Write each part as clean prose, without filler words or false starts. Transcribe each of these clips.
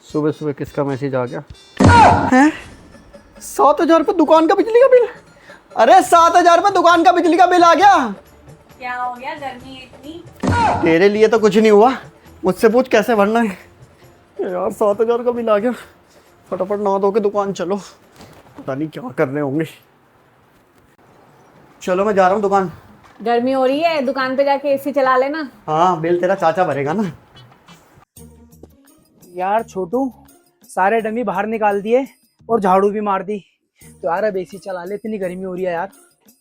सुबह सुबह किसका मैसेज आ गया है? 7,000 रुपये दुकान का बिजली का बिल। अरे 7,000 रुपये दुकान का बिजली का बिल आ गया। क्या हो गया, गर्मी इतनी? तेरे लिए तो कुछ नहीं हुआ, मुझसे पूछ कैसे भरना है। यार 7,000 का बिल आ गया। फटाफट नहा धो के दुकान चलो, पता नहीं क्या कर रहे होंगे। चलो मैं जा रहा हूँ दुकान। गर्मी हो रही है, दुकान पे जाके एसी चला लेना। हाँ, बिल तेरा चाचा भरेगा ना। यार छोटू, सारे डमी बाहर निकाल दिए और झाड़ू भी मार दी, तो यार अब एसी चला ले, इतनी गर्मी हो रही है यार।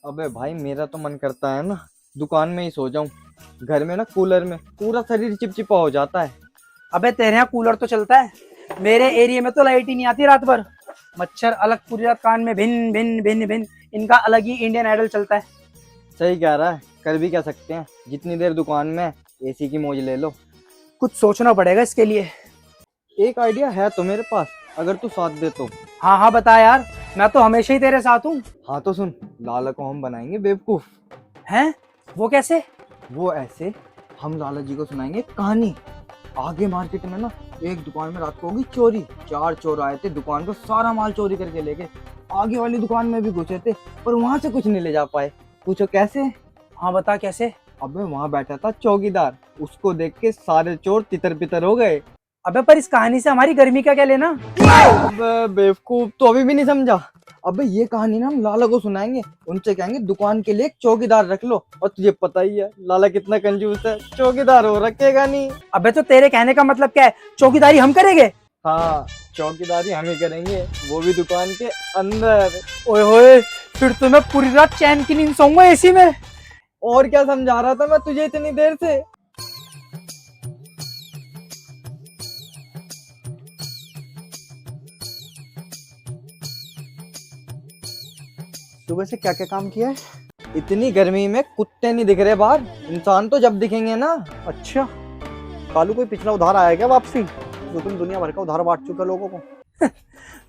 अबे भाई मेरा तो मन करता है ना दुकान में ही सो जाऊं। घर में ना कूलर में पूरा शरीर चिपचिपा हो जाता है। अबे तेरे यहाँ कूलर तो चलता है, मेरे एरिया में तो लाइट ही नहीं आती रात भर। मच्छर अलग, पूरी रात कान में भिन भिन भिन भिन, इनका अलग ही इंडियन आइडल चलता है। सही कह रहा है, कर भी क्या सकते हैं, जितनी देर दुकान में एसी की मौज ले लो। कुछ सोचना पड़ेगा इसके लिए। एक आइडिया है तो मेरे पास, अगर तू साथ दे तो। हाँ हाँ बता यार, मैं तो हमेशा ही तेरे साथ हूँ। हाँ तो सुन, लाला को हम बनाएंगे बेवकूफ। हैं? वो कैसे? वो ऐसे, हम लाला जी को सुनाएंगे कहानी। आगे मार्केट में ना एक दुकान में रात को होगी चोरी। 4 चोर आए थे दुकान को, सारा माल चोरी करके ले गए। आगे वाली दुकान में भी घुसे थे पर वहां से कुछ नहीं ले जा पाए। पूछो कैसे? हाँ बता कैसे। अबे वहां बैठा था चौकीदार, उसको देख के सारे चोर तितर बितर हो गए। अबे पर इस कहानी से हमारी गर्मी का क्या लेना? अबे बेवकूफ, तो अभी भी नहीं समझा। अबे ये कहानी ना हम लाला को सुनाएंगे, उनसे कहेंगे दुकान के लिए एक चौकीदार रख लो। और तुझे पता ही है लाला कितना कंजूस है, चौकीदार हो रखेगा नहीं। अबे तो तेरे कहने का मतलब क्या है, चौकीदारी हम करेंगे? हाँ, चौकीदारी हम ही करेंगे, वो भी दुकान के अंदर। ओए होए, फिर तो मैं पूरी रात चैन की नींद सोऊंगा एसी में। और क्या समझा रहा था मैं तुझे इतनी देर से। सुबह से क्या क्या काम किया है? इतनी गर्मी में कुत्ते नहीं दिख रहे बाहर, इंसान तो जब दिखेंगे ना। अच्छा, कालू कोई पिछला उधार आया क्या वापसी, जो तुम दुनिया भर का उधार बांट चुके हो लोगों को?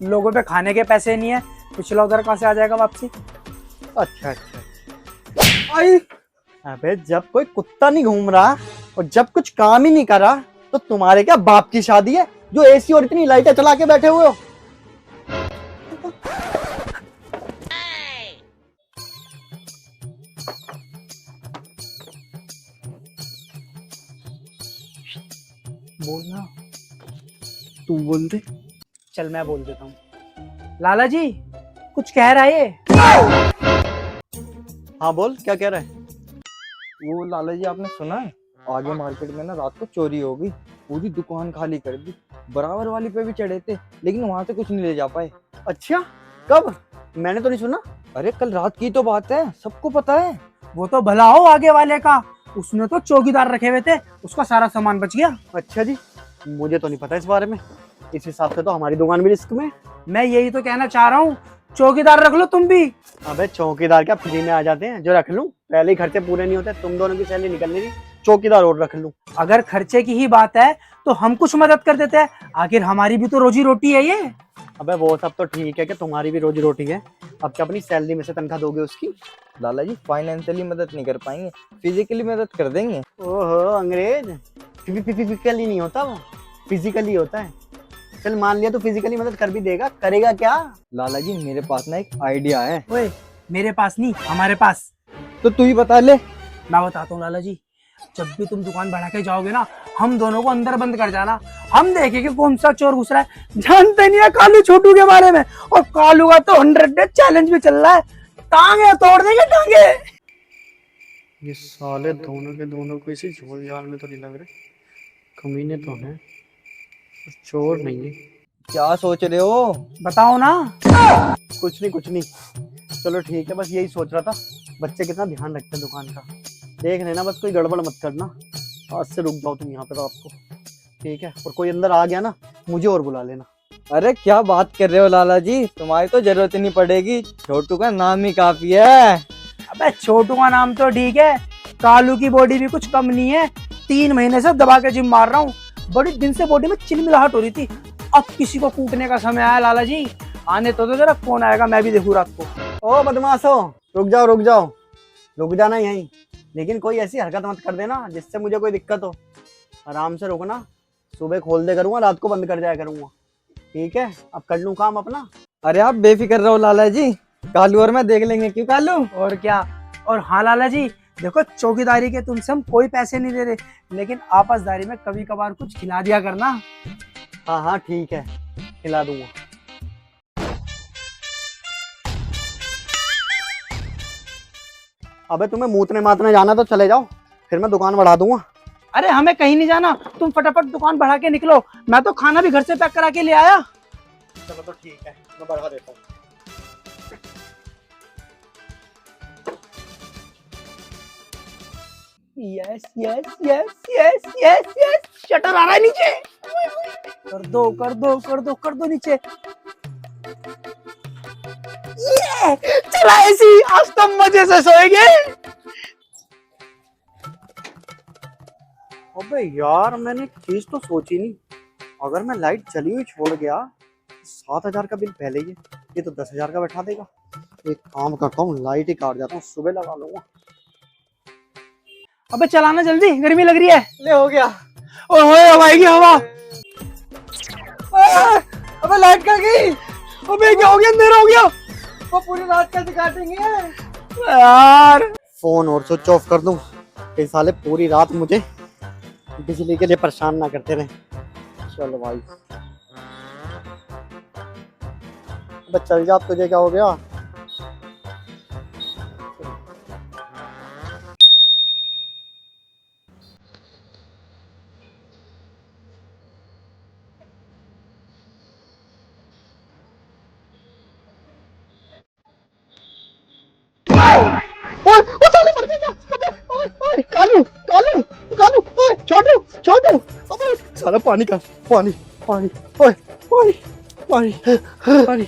लोगों पे खाने के पैसे नहीं है, पिछला उधर कहाँ से आ जाएगा वापसी? अच्छा अच्छा। आई, अबे जब कोई कुत्ता नहीं घूम रहा और जब कुछ काम ही नहीं कर रहा तो तुम्हारे क्या बाप की शादी है जो एसी और इतनी लाइटें चला के बैठे हुए हो? बोलना। तू बोल दे। चल मैं बोल देता हूँ। लाला जी कुछ कह रहा है ये। हाँ बोल, क्या कह रहा है? वो लाला जी आपने सुना है, आगे मार्केट में ना रात को चोरी हो गई, पूरी दुकान खाली कर दी। बराबर वाली पे भी चढ़े थे लेकिन वहां से कुछ नहीं ले जा पाए। अच्छा, कब? मैंने तो नहीं सुना। अरे कल रात की तो बात है, सबको पता है। वो तो भला हो आगे वाले का, उसने तो चौकीदार रखे हुए थे, उसका सारा सामान बच गया। अच्छा जी, मुझे तो नहीं पता इस बारे में। इस हिसाब से तो हमारी दुकान भी रिस्क में। मैं यही तो कहना चाह रहा हूँ, चौकीदार रख लो तुम भी। अबे चौकीदार क्या फ्री में आ जाते हैं? जो रख लूं, पहले ही खर्चे पूरे नहीं होते, तुम दोनों की सैलरी निकलने की, चौकीदार और रख लूं। अगर खर्चे की ही बात है तो हम कुछ मदद कर देते हैं, आखिर हमारी भी तो रोजी रोटी है ये। अबे वो सब तो ठीक है कि तुम्हारी भी रोजी रोटी है, अब क्या अपनी सैलरी में से तनख्वाह दोगे उसकी? लाला जी फाइनेंशियली मदद नहीं कर पाएंगे, फिजिकली मदद कर देंगे। ओहो अंग्रेज, फिजिकली नहीं होता वो, फिजिकली होता है। चल मान लिया तो फिजिकली मदद कर भी देगा, करेगा क्या? लाला जी मेरे पास ना एक आइडिया है। ओए मेरे पास नहीं, हमारे पास। तो तू ही बता ले। मैं बताता हूँ लाला जी, जब भी तुम दुकान बढ़ा के जाओगे ना, हम दोनों को अंदर बंद कर जाना, हम देखेंगे कौन सा चोर घुस रहा है। जानते नहीं है कालू छोटू के बारे में, और कालू का तो 100 डे चैलेंज भी चल रहा है, टांगे तोड़ देंगे टांगे। ये साले दोनों के दोनों को इसी झोल झाल में तो नहीं लग रहे, कमीने तो हैं, चोर नहीं है। क्या सोच रहे हो? बताओ ना। कुछ नहीं। चलो ठीक है, बस यही सोच रहा था, बच्चे कितना ध्यान रखते हैं दुकान का, देख लेना बस कोई गड़बड़ मत करना। आज से रुक जाओ तुम यहाँ पे रात को, ठीक है? और कोई अंदर आ गया ना, मुझे और बुला लेना। अरे क्या बात कर रहे हो लाला जी, तुम्हारी तो जरूरत ही नहीं पड़ेगी, छोटू का नाम ही काफी है। अबे छोटू का नाम तो ठीक है, कालू की बॉडी भी कुछ कम नहीं है। 3 महीने से दबा के जिम मार रहा हूँ, बड़ी दिन से बॉडी में चिलमिलाहट हो रही थी। अब किसी को कूटने का समय आया लाला जी, आने तो दो जरा, कौन आएगा मैं भी देखूं रात को। ओ बदमाशो, रुक जाओ रुक जाना यहीं, लेकिन कोई ऐसी हरकत मत कर देना जिससे मुझे कोई दिक्कत हो। आराम से रुकना, सुबह खोल दे करूंगा, रात को बंद कर जाया करूंगा। ठीक है, अब कर लूं काम अपना। अरे आप बेफिक्र रहो लाला जी, कालू और मैं देख लेंगे। क्यों कालू? और क्या। और हाँ लाला जी, देखो चौकीदारी के तुमसे हम कोई पैसे नहीं दे रहे, लेकिन आपसदारी में कभी कभार कुछ खिला दिया करना। हाँ हाँ ठीक है, खिला दूंगा। अबे तुम्हें मूतने मातने जाना तो चले जाओ, फिर मैं दुकान बढ़ा दूंगा। अरे हमें कहीं नहीं जाना, तुम फटाफट दुकान बढ़ा के निकलो। मैं तो खाना भी घर से पैक करा के ले आया। चलो तो ठीक है, मैं बढ़ा देता हूँ। Yes yes yes yes yes yes, shutter आ रहा है नीचे। कर दो कर दो कर दो कर दो नीचे। ये चला ऐसी, आज तो मजे से सोएंगे। अबे यार, मैंने एक चीज तो सोची नहीं। अगर मैं लाइट चली हुई छोड़ गया, 7,000 का बिल पहले ही है, ये तो 10,000 का बैठा देगा। एक काम करता हूँ, लाइट ही काट जाता हूँ, सुबह लगा लूंगा। अबे चलाना जल्दी, गर्मी लग रही है। ले हो गया। ओए अब आएगी हवा। अबे लाइट कर गई। अबे क्या हो गया, अंधेरा हो गया। वो पूरी रात कैसे काटेंगे? यार फोन और स्विच ऑफ कर दूं, ये साले पूरी रात मुझे बिजली के लिए परेशान ना करते रहे। चलो भाई, अबे चल जा, तुझे क्या हो गया? कालू कालू कालू, छोटू छोटू, अबे साला पानी का, पानी पानी, ओए पानी पानी पानी,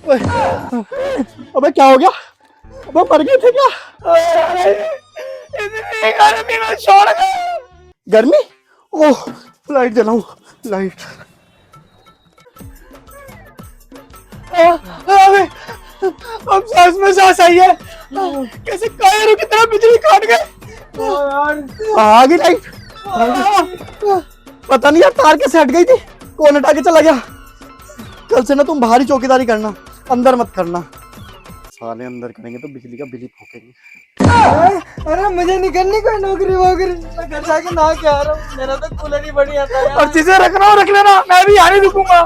ओए अबे क्या हो गया? अबे मर गए थे क्या? इतनी गर्मी में छोड़ गए। गर्मी? ओह, लाइट जलाऊं, लाइट। अबे अब सांस में सांस आई है। कैसे कायरों की तरह बिजली काट गए। आ गई लाइट। पता नहीं यार, तार कैसे हट गई थी, कौन हटा के चला गया। कल से ना तुम बाहर ही चौकीदारी करना, अंदर मत करना। साले अंदर करेंगे तो बिजली का बिल ही फूकेंगे। अरे मुझे नहीं करनी कोई नौकरी वोकरी, मैं घर जाके नहा के आ रहा हूँ। मेरा तो कूलर ही बढ़िया था यार। और चीजें रखना हो रख लेना, मैं भी यहाँ नहीं रुकूंगा।